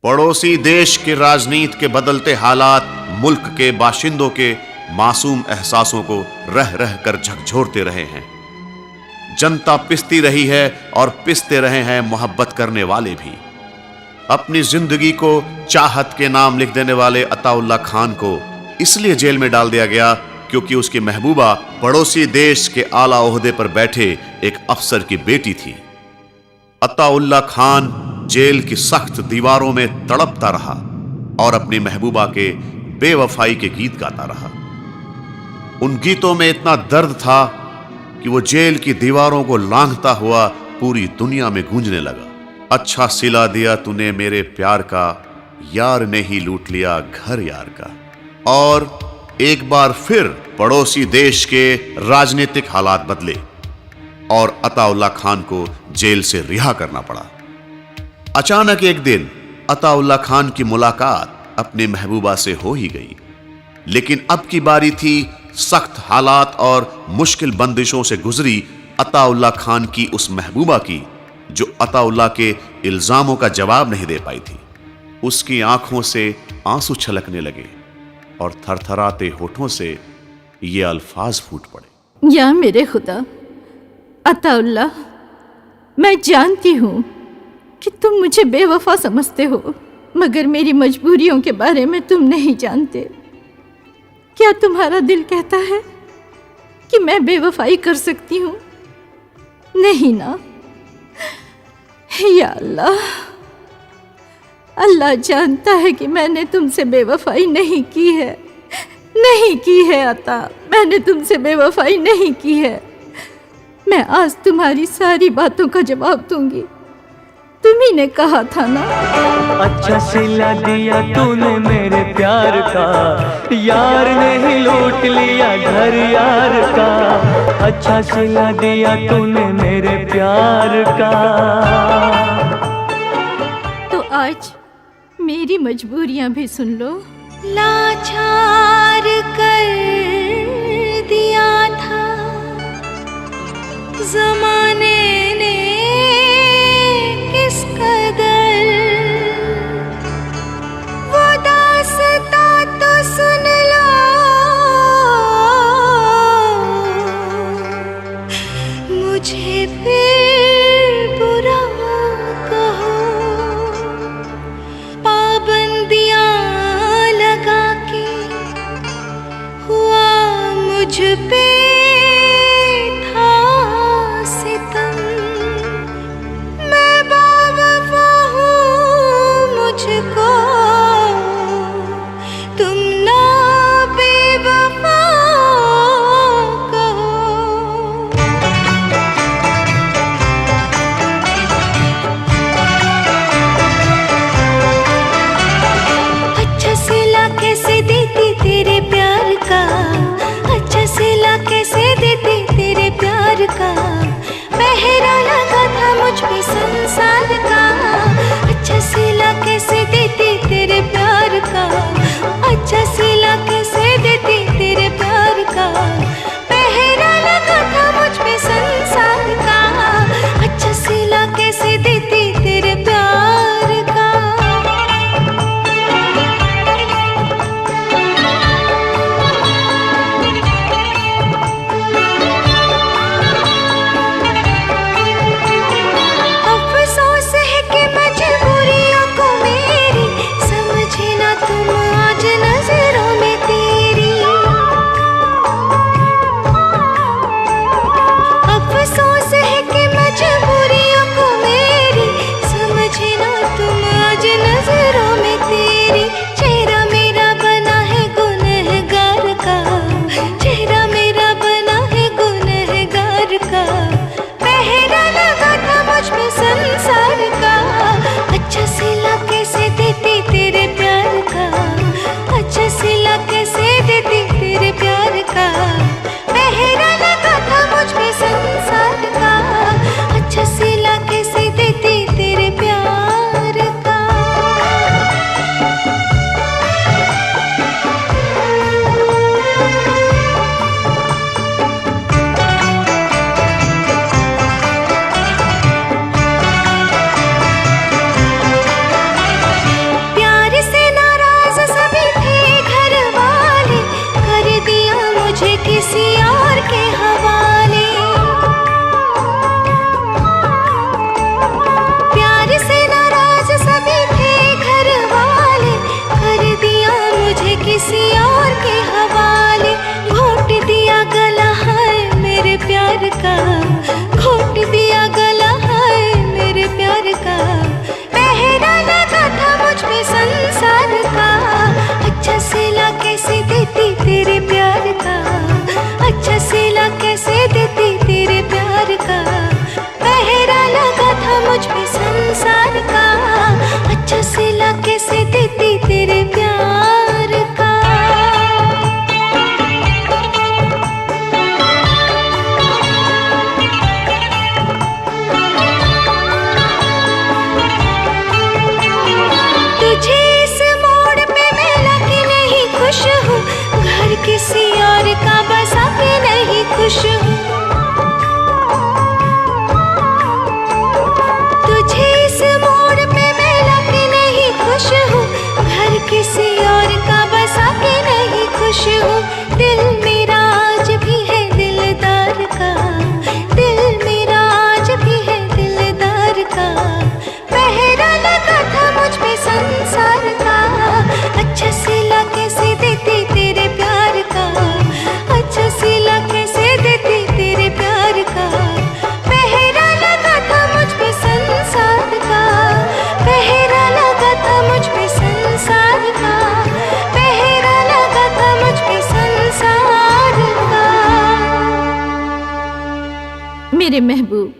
पड़ोसी देश के राजनीति के बदलते हालात मुल्क के बाशिंदों के मासूम एहसासों को रह रह कर झकझोरते रहे हैं। जनता पिसती रही है और पिसते रहे हैं मोहब्बत करने वाले भी। अपनी जिंदगी को चाहत के नाम लिख देने वाले अताउल्ला खान को इसलिए जेल में डाल दिया गया क्योंकि उसकी महबूबा पड़ोसी देश के आला ओहदे पर बैठे एक अफसर की बेटी थी। अताउल्ला खान जेल की सख्त दीवारों में तड़पता रहा और अपनी महबूबा के बेवफाई के गीत गाता रहा। उन गीतों में इतना दर्द था कि वो जेल की दीवारों को लांघता हुआ पूरी दुनिया में गूंजने लगा। अच्छा सिला दिया तूने मेरे प्यार का, यार ने ही लूट लिया घर यार का। और एक बार फिर पड़ोसी देश के राजनीतिक हालात बदले और अताउल्ला खान को जेल से रिहा करना पड़ा। अचानक एक दिन अताउल्ला खान की मुलाकात अपनी महबूबा से हो ही गई, लेकिन अब की बारी थी सख्त हालात और मुश्किल बंदिशों से गुजरी अताउल्ला खान की उस महबूबा की जो अताउल्ला के इल्जामों का जवाब नहीं दे पाई थी। उसकी आंखों से आंसू छलकने लगे और थरथराते होठों से ये अल्फाज फूट पड़े। या मेरे खुदा अताउल्ला, मैं जानती हूँ कि तुम मुझे बेवफा समझते हो, मगर मेरी मजबूरियों के बारे में तुम नहीं जानते। क्या तुम्हारा दिल कहता है कि मैं बेवफाई कर सकती हूँ? नहीं ना। या अल्लाह, अल्लाह जानता है कि मैंने तुमसे बेवफाई नहीं की है, नहीं की है अता, मैंने तुमसे बेवफाई नहीं की है। मैं आज तुम्हारी सारी बातों का जवाब दूंगी। तुम्ही ने कहा था ना। अच्छा सिला दिया तूने मेरे प्यार का, यार ने ही लूट लिया घर यार का। अच्छा सिला दिया तूने मेरे प्यार का। तो आज मेरी मजबूरियां भी सुन लो। लाचार कर दिया था ज़माने ने किस कदर, वो दास्तां तो सुन लो, मुझे फिर बुरा कहो। पाबंदियां लगा के हुआ मुझ पे था सितम, मैं बावफा हूँ, मुझको तुम ना बेवफा कहो। अच्छा सिला कैसे देती तेरे प्यार का, अच्छा सिला मेरे महबूब,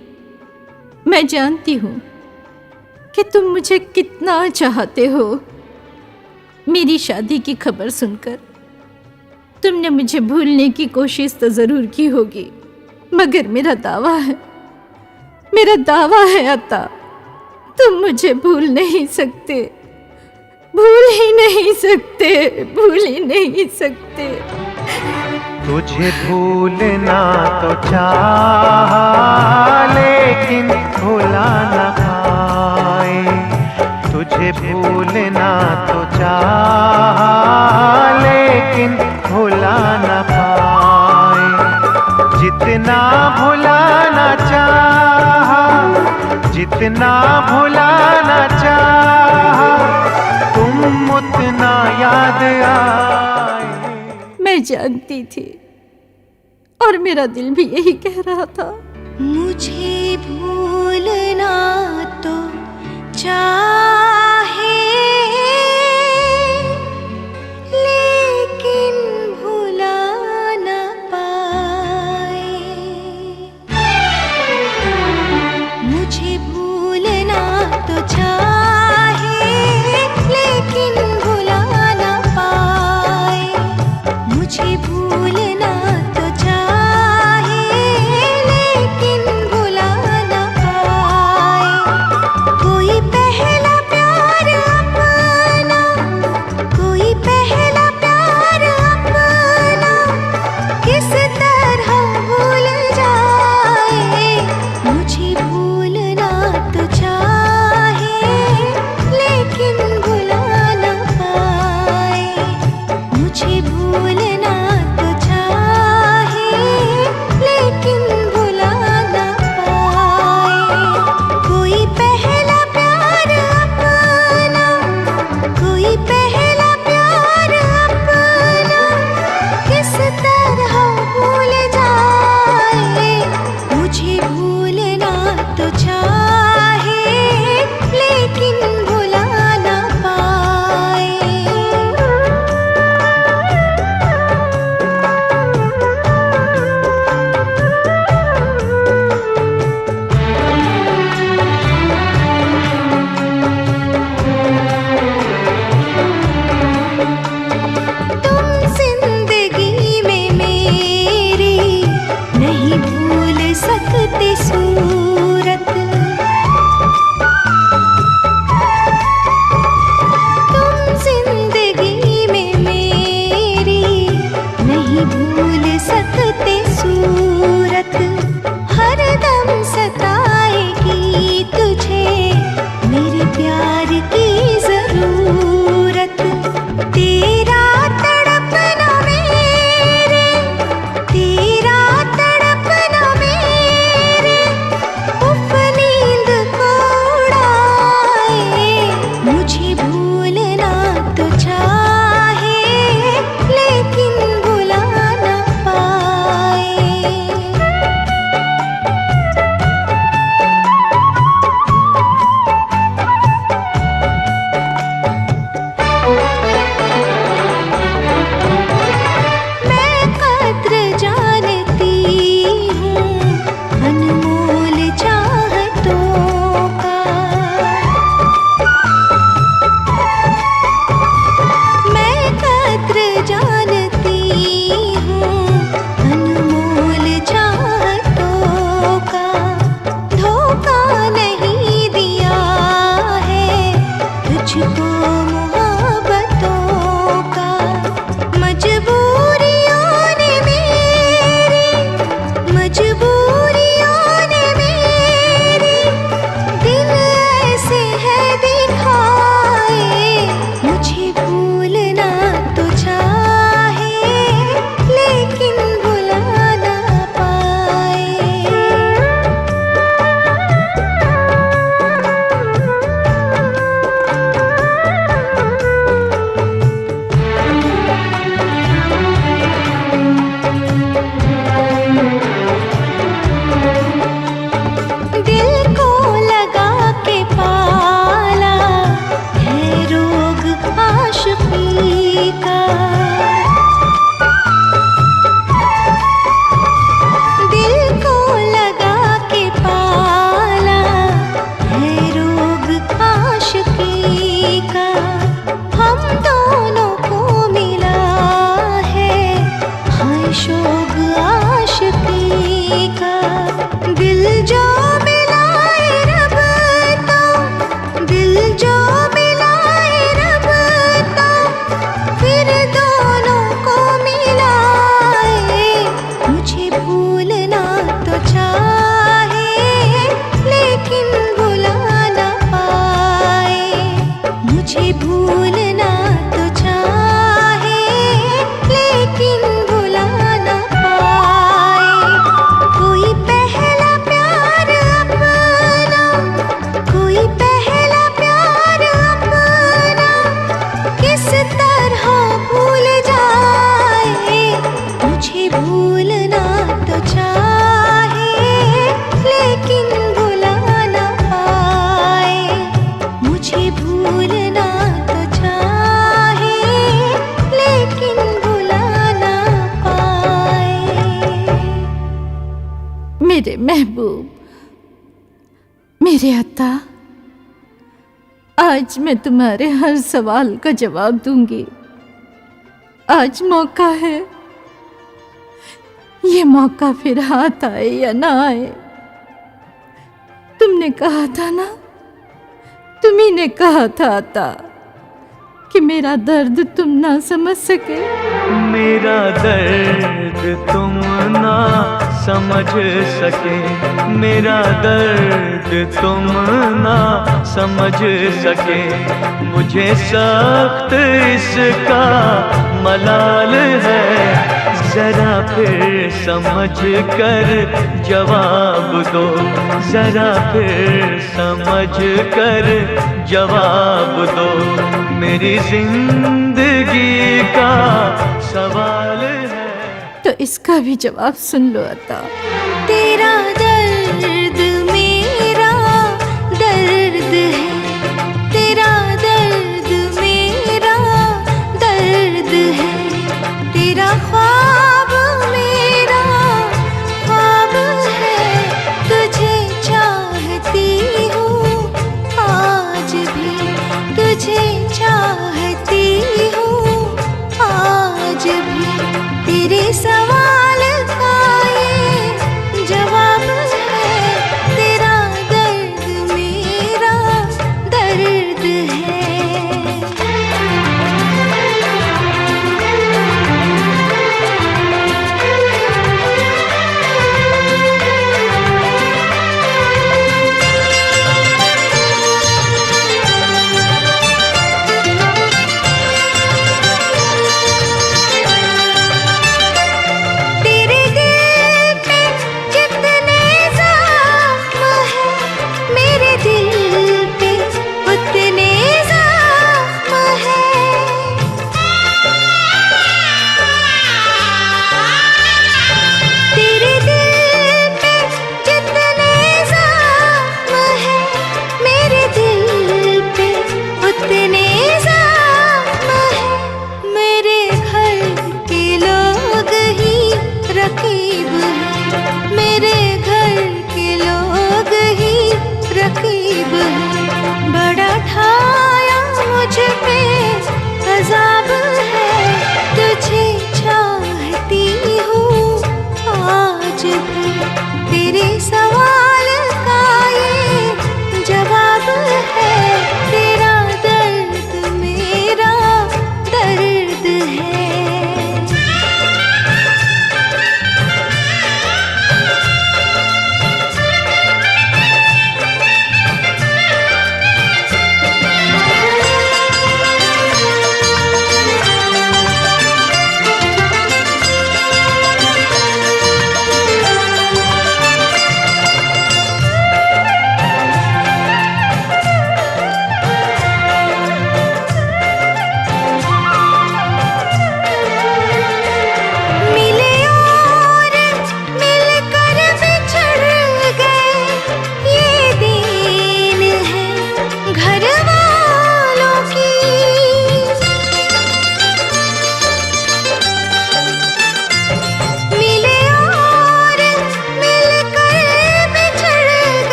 मैं जानती हूँ कि तुम मुझे कितना चाहते हो। मेरी शादी की खबर सुनकर तुमने मुझे भूलने की कोशिश तो जरूर की होगी, मगर मेरा दावा है अता, तुम मुझे भूल नहीं सकते, भूल ही नहीं सकते। तुझे भूलना तो चाहा लेकिन भुला न पाए, तुझे भूलना तो चाहा लेकिन भुला न पाए। जितना भुलाना चाहा, जितना भुलाना चाहा, तुम उतना याद आए। मैं जानती थी और मेरा दिल भी यही कह रहा था। मुझे भूलना तो चाहे लेकिन भुला न पाए। मुझे भूलना तो चाहे लेकिन भुला न पाए। मुझे भूलना तो चाहे लेकिन भुला न पाए। कोई पहला मुझे भूलना तो चाहे लेकिन भुला ना पाए। कोई पहला प्यार अपना, कोई पहला प्यार अपना किस तरह भूल जाए। मुझे भूलना तो चाहे लेकिन भुला ना पाए। मुझे भूलना तो चाहे लेकिन भुला ना पाए। मेरे महबूब, मेरे अता, आज मैं तुम्हारे हर सवाल का जवाब दूंगी। आज मौका है, ये मौका फिर हाथ आए या ना आए। तुमने कहा था ना, तुम्ही ने कहा था अता कि मेरा दर्द तुम ना समझ सके। मेरा दर्द तुम ना समझ सके, मेरा दर्द तुम ना समझ सके। मुझे सख्त इसका मलाल है, जरा फिर समझ कर जवाब दो, जरा फिर समझ कर जवाब दो। मेरी जिंदगी का सवाल है। तो इसका भी जवाब सुन लो अता। तेरा दर्द मेरा दर्द है, तेरा दर्द मेरा दर्द है। तेरा ख्वाब मेरा ख्वाब है। तुझे चाहती हूँ आज भी, तुझे चाहती हूँ आज भी। तेरे सवाल का ये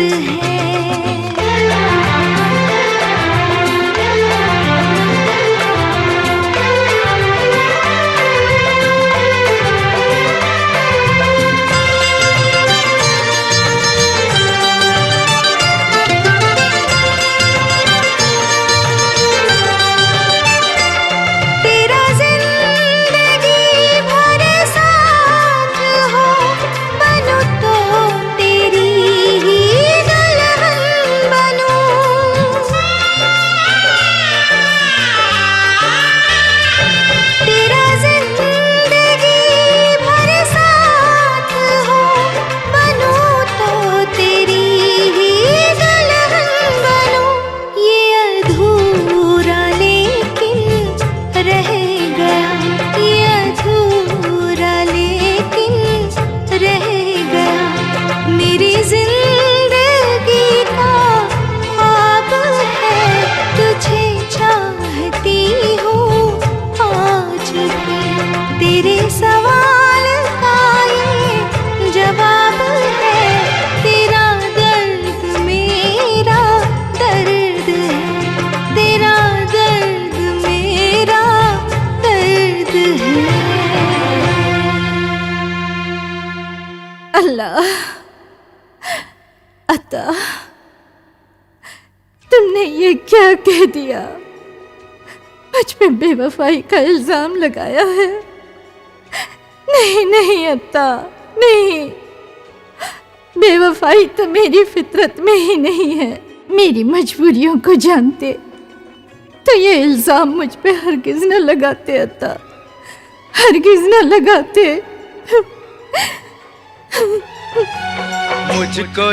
है। तेरा जिंदगी भर साथ हो, बनूं तो तेरी ही दुल्हन बनूं। तेरा जिंदगी भर साथ हो, बनूं तो तेरी ही दुल्हन बनूं। ये अधूरा लेकिन रह गया, ये अधूरा लेकिन रह गया। मेरी जिंदगी का ख्वाब है, तुझे चाहती हूँ आज भी। तेरे सवाल का ये जवाब है, तेरा दर्द मेरा दर्द है, तेरा दर्द मेरा दर्द है। अल्लाह, अता, तुमने ये क्या कह दिया? मुझ पे बेवफाई का इल्जाम लगाया है? नहीं नहीं अता, नहीं। बेवफाई तो मेरी फितरत में ही नहीं है। मेरी मजबूरियों को जानते तो ये इल्जाम मुझ पे हरगिज न लगाते अता, हरगिज न लगाते। मुझको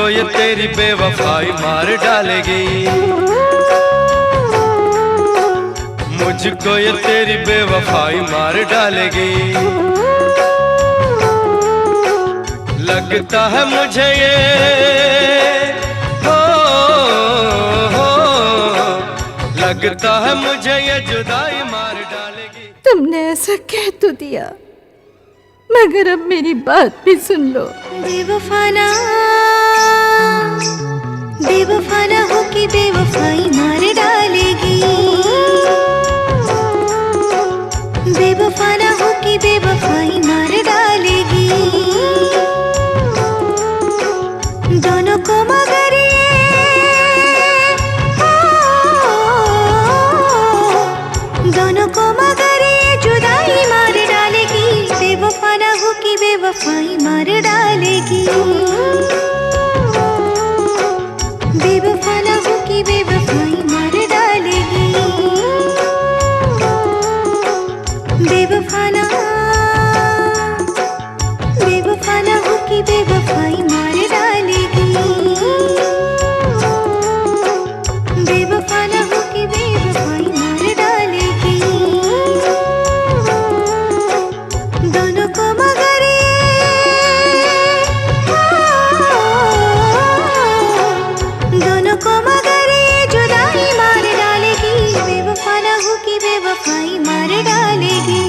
ये तेरी बेवफाई मार डालेगी। मुझको ये तेरी बेवफाई मार डालेगी। लगता है मुझे ये हो, लगता है मुझे ये जुदाई मार डालेगी। तुमने ऐसा कह तो दिया, मगर अब मेरी बात भी सुन लो। बेवफा ना हो कि बेवफाई मार डालेगी। बेवफा ना हो कि बेवफाई मार डालेगी। दोनों को मगर दोनों को मगर ये जुदाई मार डालेगी। बेवफा ना हो कि बेवफाई मार डालेगी। बेवफा ना हो कि बेवफाई मार डालेगी। बेवफा ना हो कि बेवफाई मार डालेगी। बेवफा ना हो कि बेवफाई मार डालेगी। दोनों को मगर दोनों को मगर ये जुदाई मार डालेगी। बेवफा ना हो कि बेवफाई मार डालेगी।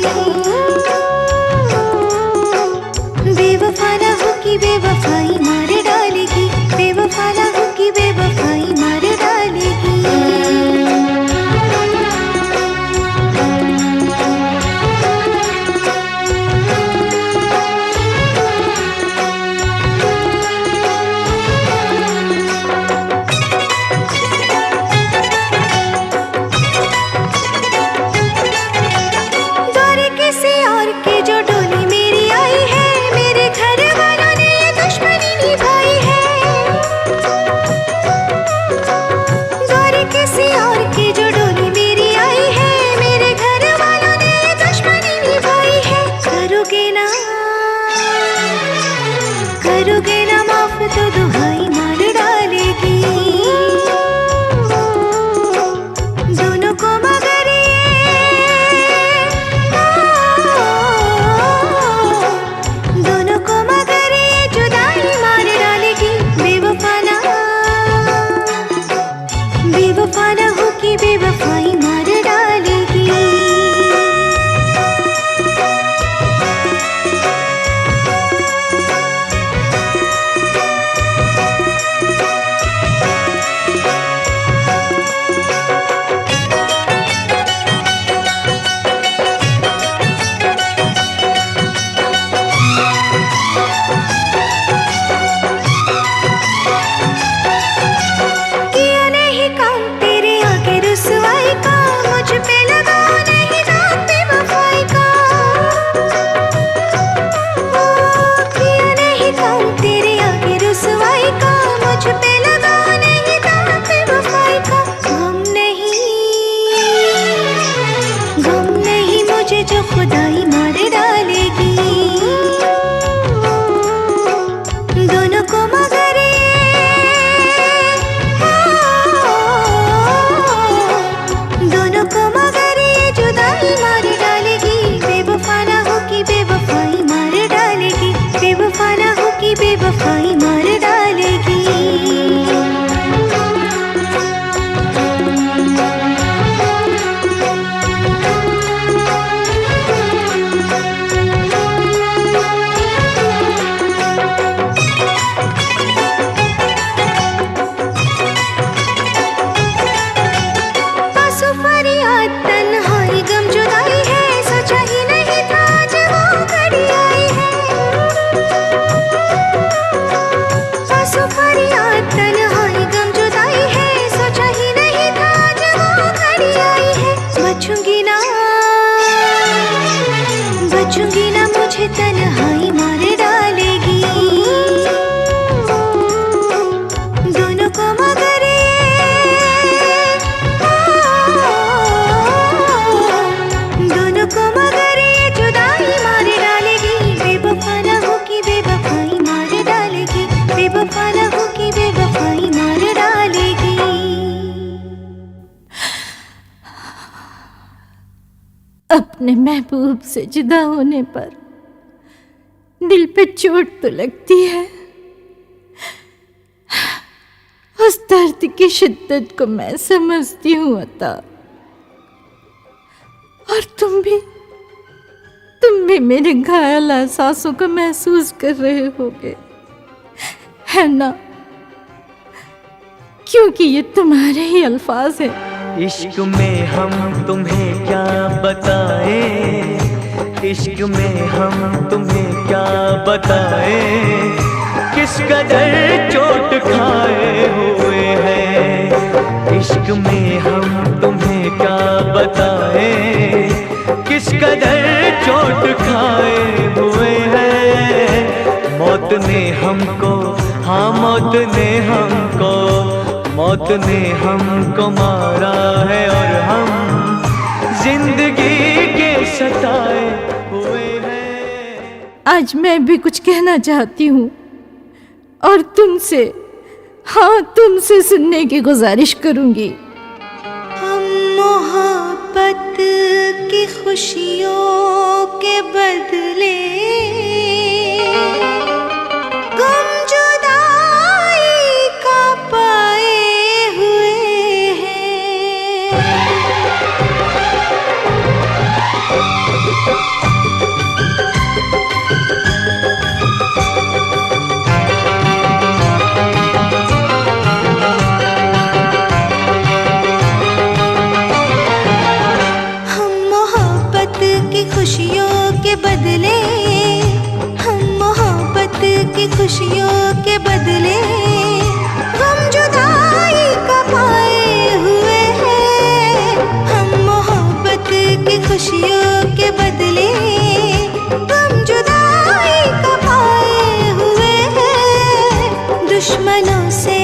बेवफा ना हो कि बेवफाई मार डालेगी। बेवफा ना हो कि बेवफाई मार डालेगी। दौरे किसी और की जो डोली मेरी आई है, मेरे घर वालों ने ये दुश्मनी निभाई है। दौरे किसी और की जो डोली मेरी आई है, मेरे घर वालों ने ये दुश्मनी निभाई है। करोगे ना माफ तो दुहाई मार डालेगी। दोनों को मगर दोनों को मगर ये जुदाई मार डालेगी। बेवफा ना हो कि बेवफाई मार डालेगी। अपने महबूब से जुदा होने पर दिल पे चोट तो लगती है। उस दर्द की शिद्दत को मैं समझती हूँ अता। और तुम भी मेरे घायल एहसासों को महसूस कर रहे होगे, है ना? क्योंकि ये तुम्हारे ही अल्फाज हैं। इश्क में हम तुम्हें क्या बताएं, इश्क में हम तुम्हें क्या बताएं, किस कदर चोट खाए हुए हैं। इश्क में हम तुम्हें क्या बताएं, किस कदर चोट खाए हुए हैं। मौत ने हमको, हाँ मौत ने हमको, मौत ने हमको मारा है और हम जिंदगी के सताए हुए हैं। आज मैं भी कुछ कहना चाहती हूँ और तुमसे, हाँ तुमसे सुनने की गुजारिश करूँगी। हम मोहब्बत की खुशियों के बदले गम जुदाई का पाए हुए हैं। खुशियों के बदले, हम मोहब्बत की खुशियों के बदले गम जुदाई का पाए हुए हैं। हम मोहब्बत की खुशियों के बदले गम जुदाई का पाए हुए हैं। दुश्मनों से,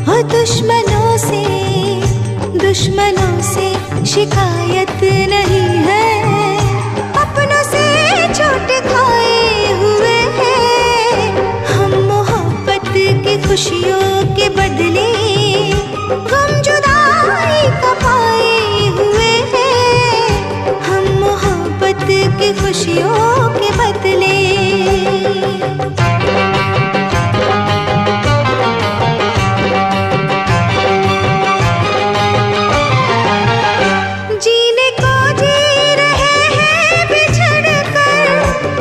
हो दुश्मनों से, दुश्मनों से शिकायत नहीं है, अपनों से चोट खाए हुए हैं। हम मोहब्बत की खुशियों के बदले गम जुदाई का पाए हुए हैं। हम मोहब्बत की खुशियों के बदले। जीने को जी रहे हैं बिछड़ कर,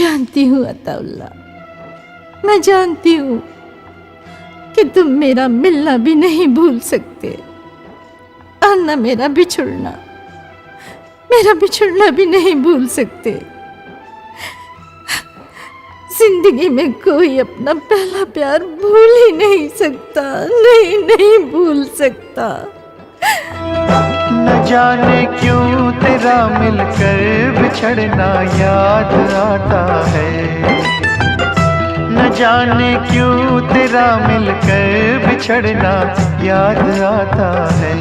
जानती हूँ अताउल्ला, मैं जानती हूँ कि तुम मेरा मिलना भी नहीं भूल सकते और न मेरा बिछुड़ना भी नहीं भूल सकते। जिंदगी में कोई अपना पहला प्यार भूल ही नहीं सकता, नहीं भूल सकता। न जाने क्यों तेरा मिलकर बिछड़ना याद आता है, न जाने क्यों तेरा मिलकर बिछड़ना याद आता है।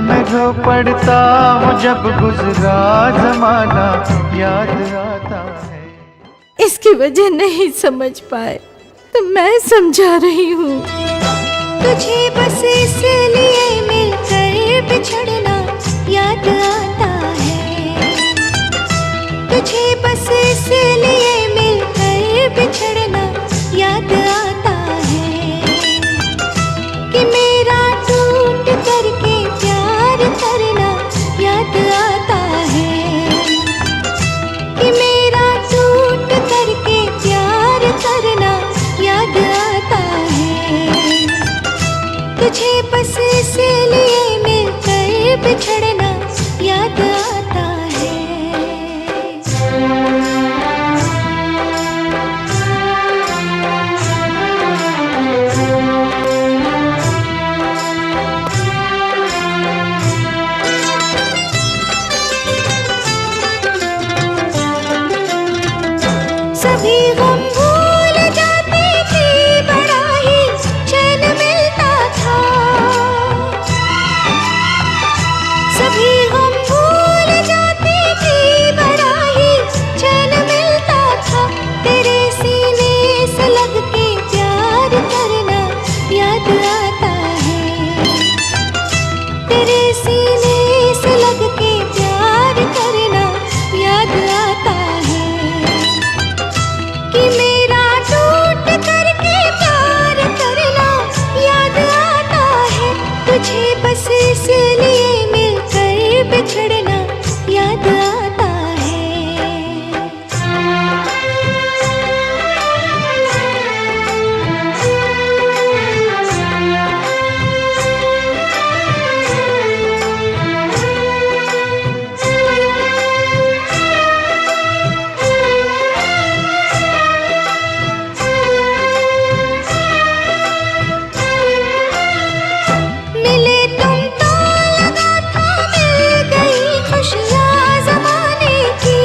मैं रो पड़ता हूँ जब गुजरा जमाना याद आता है। इसकी वजह नहीं समझ पाए तो मैं समझा रही हूँ। तुझे बस इसलिए मिलकर बिछड़ना याद आता है, तुझे बस इसलिए मिलकर बिछड़ना याद आता है कि मेरा टूट करके प्यार करना याद आता है, कि मेरा टूट करके प्यार करना याद आता है। तुझे बस इसलिए मिलकर बिछड़ना याद आता है। सभी गम भूल जाते थे, बड़ा ही चैन मिलता था। सभी गम भूल जाते थे, बड़ा ही चैन मिलता था। तेरे सीने से लग के प्यार करना याद आता है, तेरे सीने से लग के प्यार करना याद आता है कि मेरा टूट करके प्यार करना याद आता है। तुझे बस इसलिए मिलकर बिछड़ना याद आता है। मिले तुम तो लगा था मिल गई खुशियाँ ज़माने की।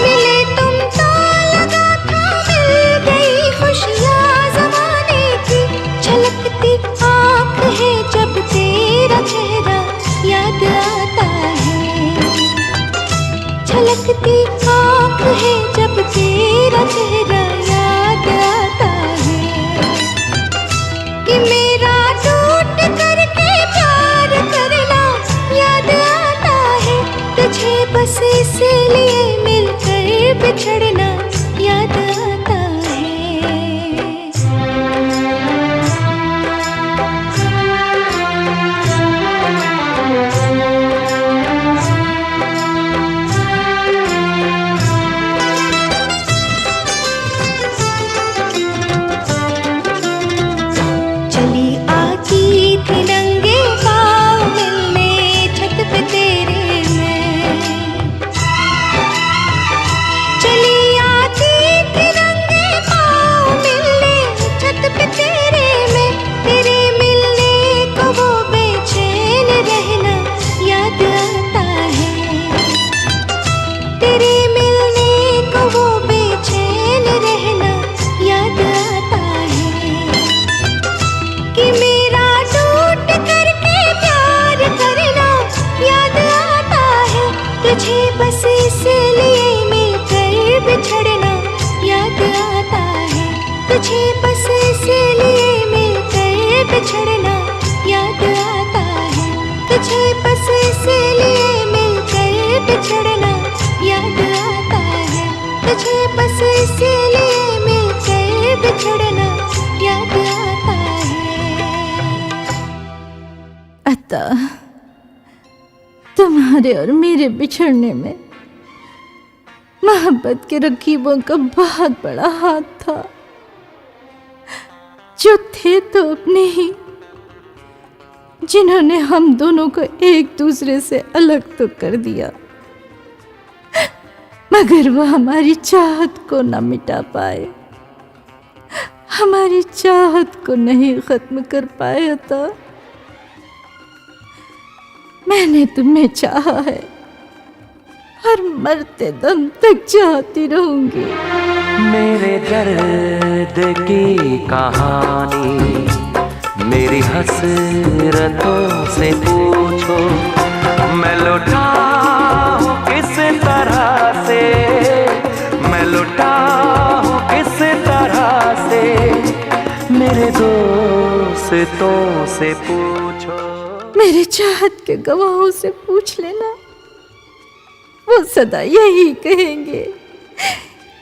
मिले तुम तो लगा था मिल गई खुशियाँ ज़माने की। झलकती आँख है जब तेरा चेहरा याद आता है, झलकती आँख है जब तेरा चेहरा याद आता है कि मेरा टूट करके प्यार करना याद आता है। तुझे बस इसलिए मिलकर बिछड़ना याद आता है। चली आती थी नंगे पाँव मिलने छत पे तेरे में। चली आती थी नंगे पाँव मिलने छत पे तेरे में। तेरे मिलने को वो बेचैन रहना याद आता है, तेरे मिलने को वो बेचैन रहना याद आता है कि मेरा टूट करके प्यार करना याद आता है। तुझे बस इसलिए मिलकर बिछड़ना याद आता है, तुझे बस इसलिए मिलकर बिछड़ना याद आता है, तुझे बस इसलिए मिलकर बिछड़ना याद आता है, तुझे बस इसलिए मिलकर बिछड़ना याद आता है। अता, तुम तुम्हारे और मेरे बिछड़ने में मोहब्बत के रकीबों का बहुत बड़ा हाथ था। जो थे तो अपने ही, जिन्होंने हम दोनों को एक दूसरे से अलग तो कर दिया, मगर वो हमारी चाहत को न मिटा पाए, हमारी चाहत को नहीं खत्म कर पाए। अता, मैंने तुम्हें चाहा है और मरते दम तक चाहती रहूंगी। मेरे दर्द की कहानी मेरी हसरतों से पूछो, मैं लौटाऊं किस तरह से, मैं लौटाऊं किस तरह से, मेरे दोस्तों से पूछो। मेरे चाहत के गवाहों से पूछ लेना, वो सदा यही कहेंगे,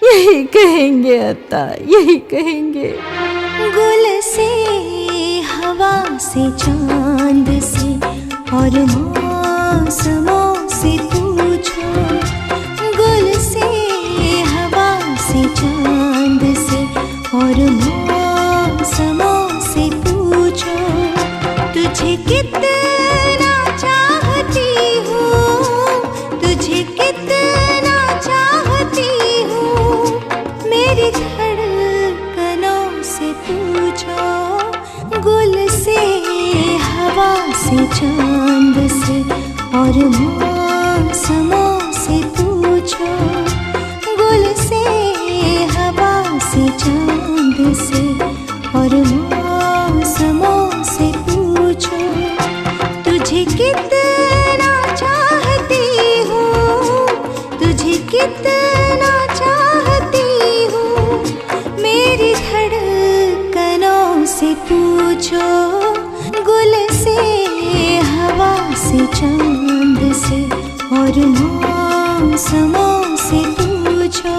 यही कहेंगे अता, यही कहेंगे। गुल से, हवा से, चांद से और मौसमों से पूछो, गुल से, हवा से, चांद से और मौसमों से पूछो, तुझे कितना चाहती हूँ, तुझे कितना चाहती हूँ, मेरी धड़कनों से पूछो, गुल से, हवा से, चांद से और मौसमों से पूछो, गुल से, हवा से, चांद से और मौसमों से पूछो, तुझे कितना चाहती हूँ, तुझे कितना चाहती हूँ, मेरी धड़कनों से पूछो, गुल से, हवा से, चांद से और मौसमों से पूछो।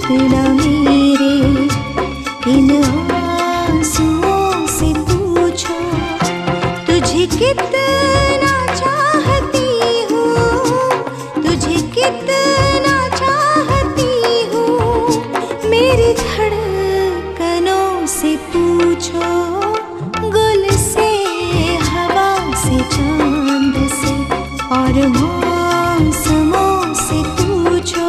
कितना मेरे इन आंसुओं से पूछो, तुझे कितना चाहती हूँ, तुझे कितना चाहती हूँ, मेरी धड़कनों से पूछो, गुल से, हवा से, चांद से और मौसमों से पूछो।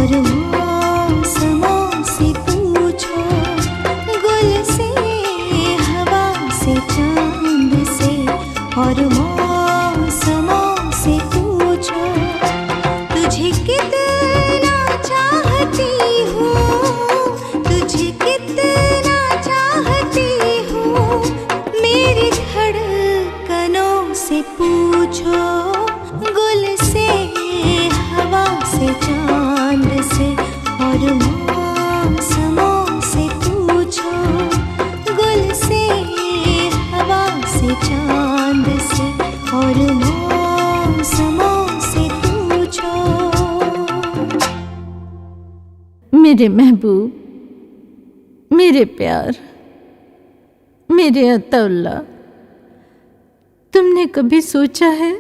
और मौसमों से पूछो, गुल से हवा से चांद से, और मौसमों से पूछो तुझे कितना चाहती हूँ, तुझे कितना चाहती हूँ। मेरी धड़कनों से पूछो, गुल से हवा से चांद से, और मौसमों से पूछो, गुल से हवा से चांद से, और मौसमों से पूछो। मेरे महबूब, मेरे प्यार, मेरे अताउल्लाह, तुमने कभी सोचा है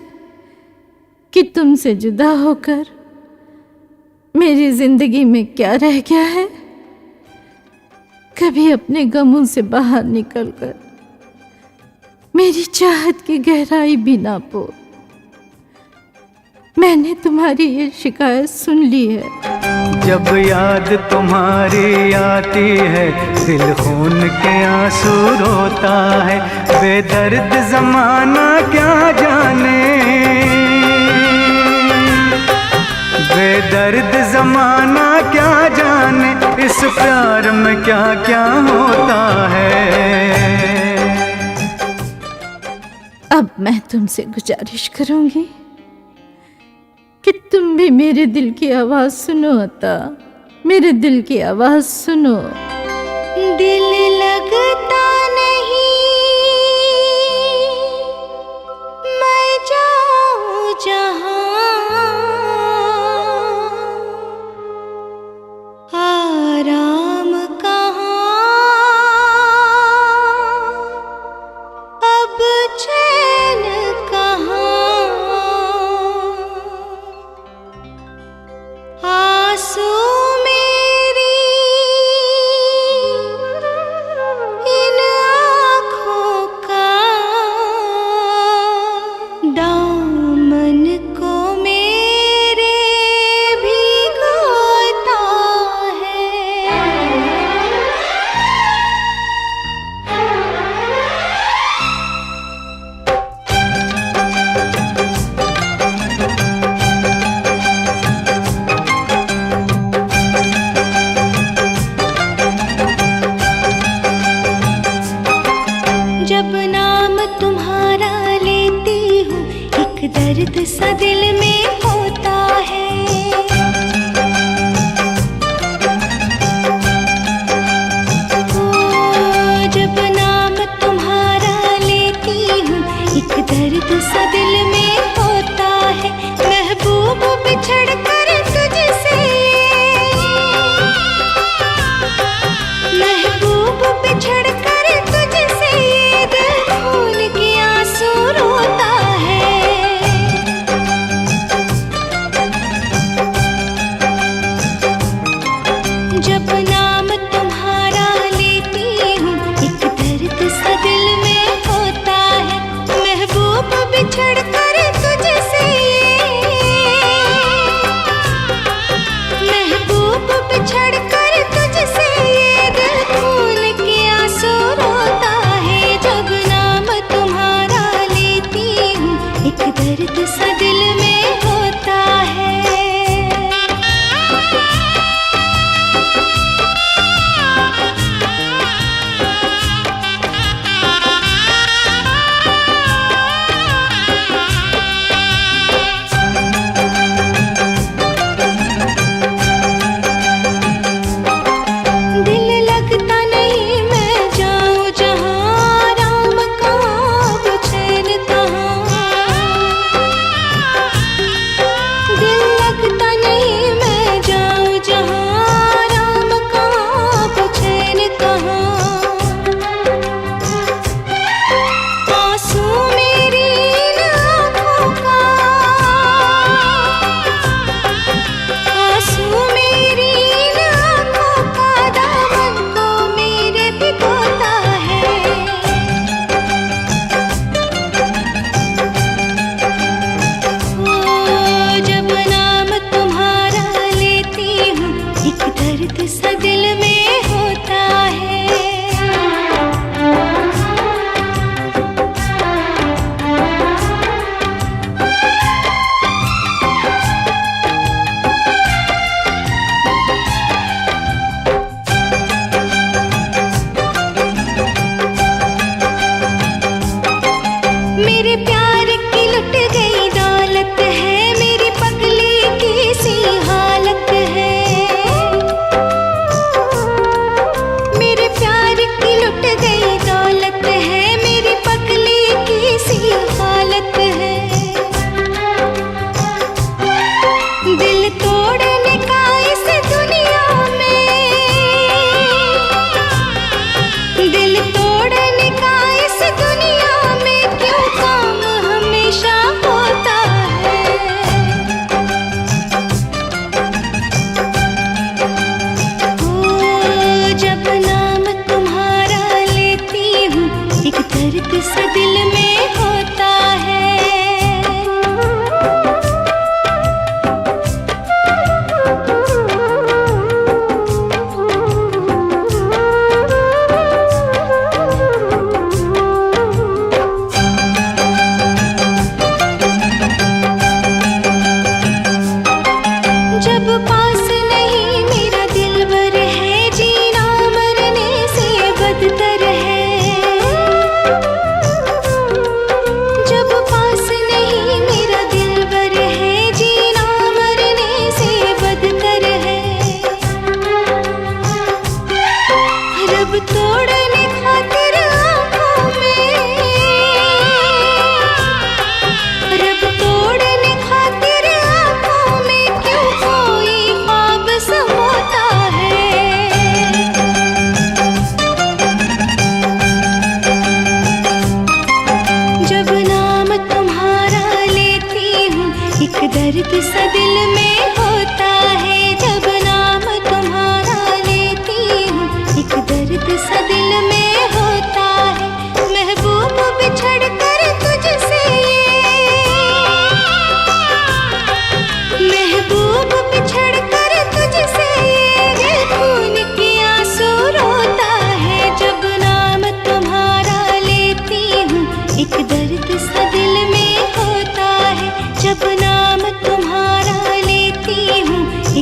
कि तुमसे जुदा होकर मेरी जिंदगी में क्या रह गया है? कभी अपने गमों से बाहर निकलकर मेरी चाहत की गहराई भी नापो। मैंने तुम्हारी ये शिकायत सुन ली है। जब याद तुम्हारी आती है, दिल खून के आंसू रोता है। बेदर्द ज़माना क्या जाने, बेदर्द ज़माना क्या जाने, इस प्यार में क्या क्या होता है। अब मैं तुमसे गुजारिश करूंगी कि तुम भी मेरे दिल की आवाज सुनो अता, मेरे दिल की आवाज सुनो। दिल लगता नहीं, मैं जाऊं जहां, आराम कहाँ, अब चैन कहाँ। आंसू मेरी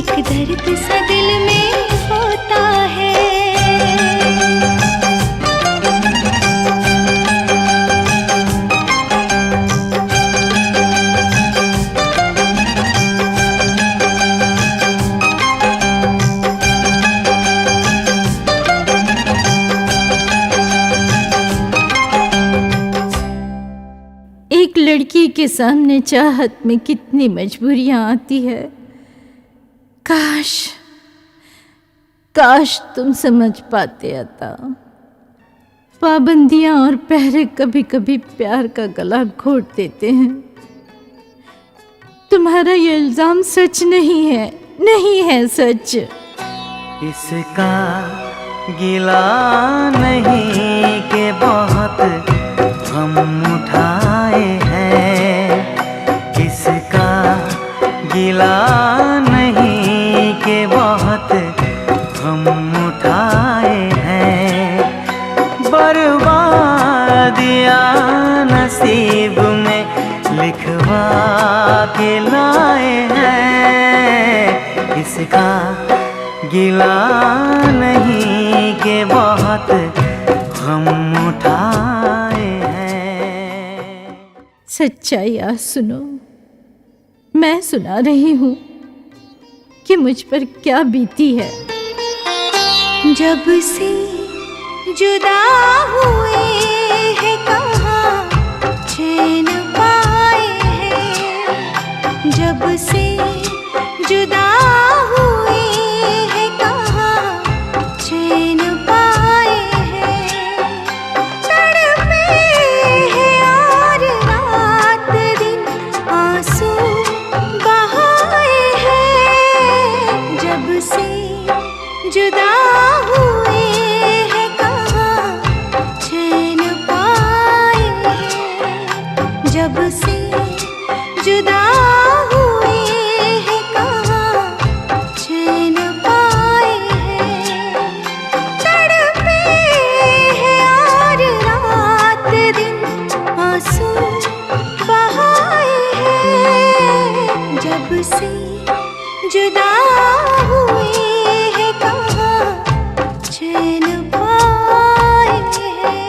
एक दर्द सा दिल में होता है। एक लड़की के सामने चाहत में कितनी मजबूरियां आती है। काश काश तुम समझ पाते अता। पाबंदियां और पहरे कभी कभी प्यार का गला घोट देते हैं। तुम्हारा ये इल्जाम सच नहीं है, नहीं है सच। इसका गिला नहीं कि बहुत हम उठाए हैं, इसका गिला नहीं कि बहुत हम उठाए हैं। बर्बादियाँ नसीब में लिखवा के लाए हैं, इसका गिला नहीं कि बहुत हम उठाए हैं। सच्चाई आज सुनो, मैं सुना रही हूँ कि मुझ पर क्या बीती है। जब से जुदा हुए हैं कहाँ चैन पाए हैं। जब से जुदा हुए हैं कहाँ चैन पाए हैं। तड़पे हैं और रात दिन आंसू बहाए हैं। जब से जुदा हुए हैं कहाँ चैन पाए हैं। जब से जुदा हुए हैं कहाँ चैन पाए हैं। तड़पे हैं और रात दिन आंसू बहाए हैं। जब से जुदा हुए हैं कहाँ चैन पाए हैं।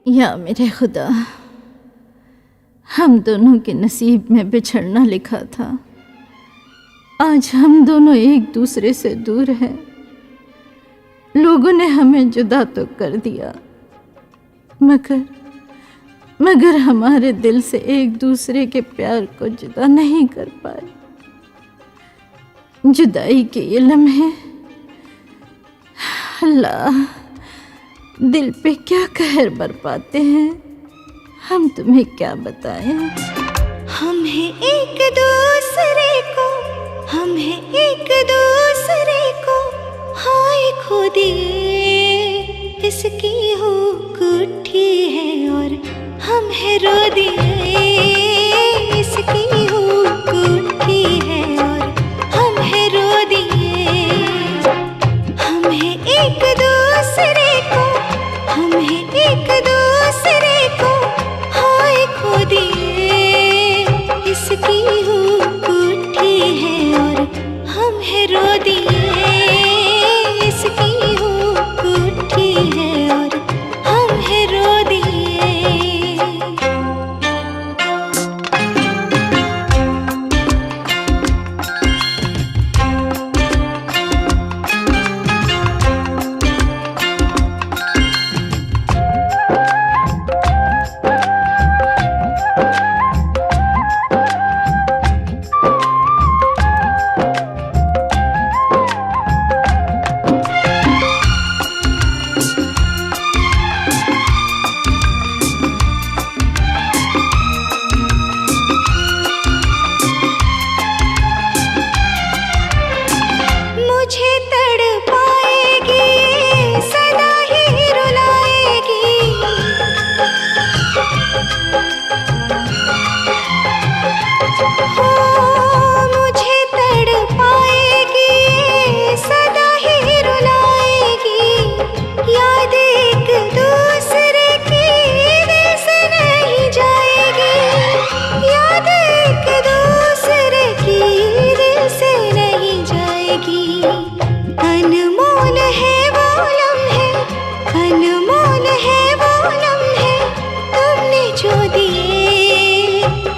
या मेरे खुदा, हम दोनों के नसीब में बिछड़ना लिखा था। आज हम दोनों एक दूसरे से दूर हैं। लोगों ने हमें जुदा तो कर दिया, मगर हमारे दिल से एक दूसरे के प्यार को जुदा नहीं कर पाए। जुदाई के ये लम्हे अल्लाह दिल पे क्या कहर बरपाते हैं, हम तुम्हें क्या बताएं। हम हैं एक दूसरे को, हम हैं एक दूसरे को, हाय खो दिए इसकी हो कुठी है और हम हैं रो दिए इसकी हो कुठी है और हम हैं रो दिए। हम हैं एक दूसरे को, हम हैं एक दूसरे को, हाय खो दिए इसकी हो कुठी है और हम हैं रो दिए इसकी हो कुठी है और हम हैं रो दिए।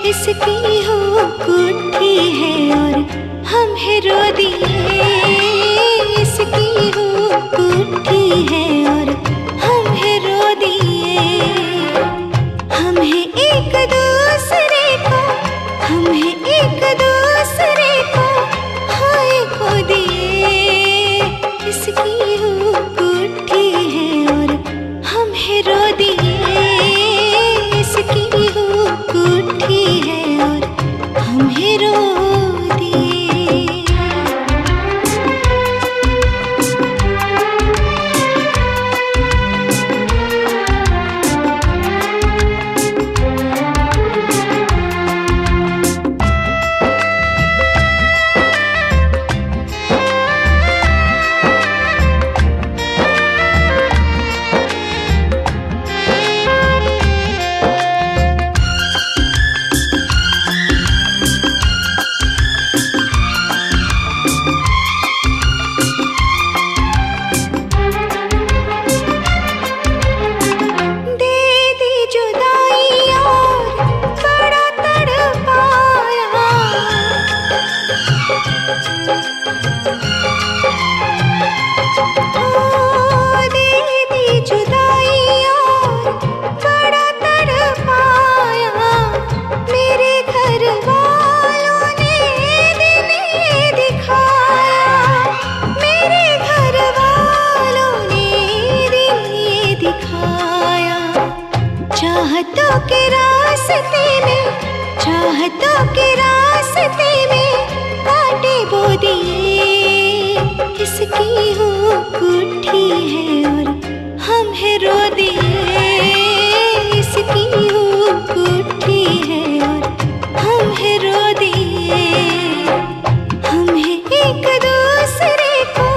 इसकी हो कुठी है और हम हैं रो दिए इसकी हो कुठी है और हम हैं रो दिए। हम हैं एक दूसरे को, हम हैं एक दूसरे को, हाय खो दिए इसकी हो कुठी है और हम हैं रो दिए इसकी हो कुठी है और हम हैं रो दिए। चाहतों के रास्ते में, चाहतों के रास्ते में कांटे बो दिए इसकी हो कुठी है और हम हैं रो दिए इसकी हो कुठी है और हम हैं रो दिए। हम हैं एक दूसरे को,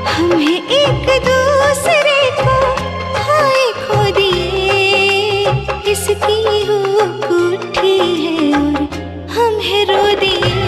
हम हैं एक दूसरे को, हाय खो दिए इसकी हो कुठी है और हम हैं रो दिए।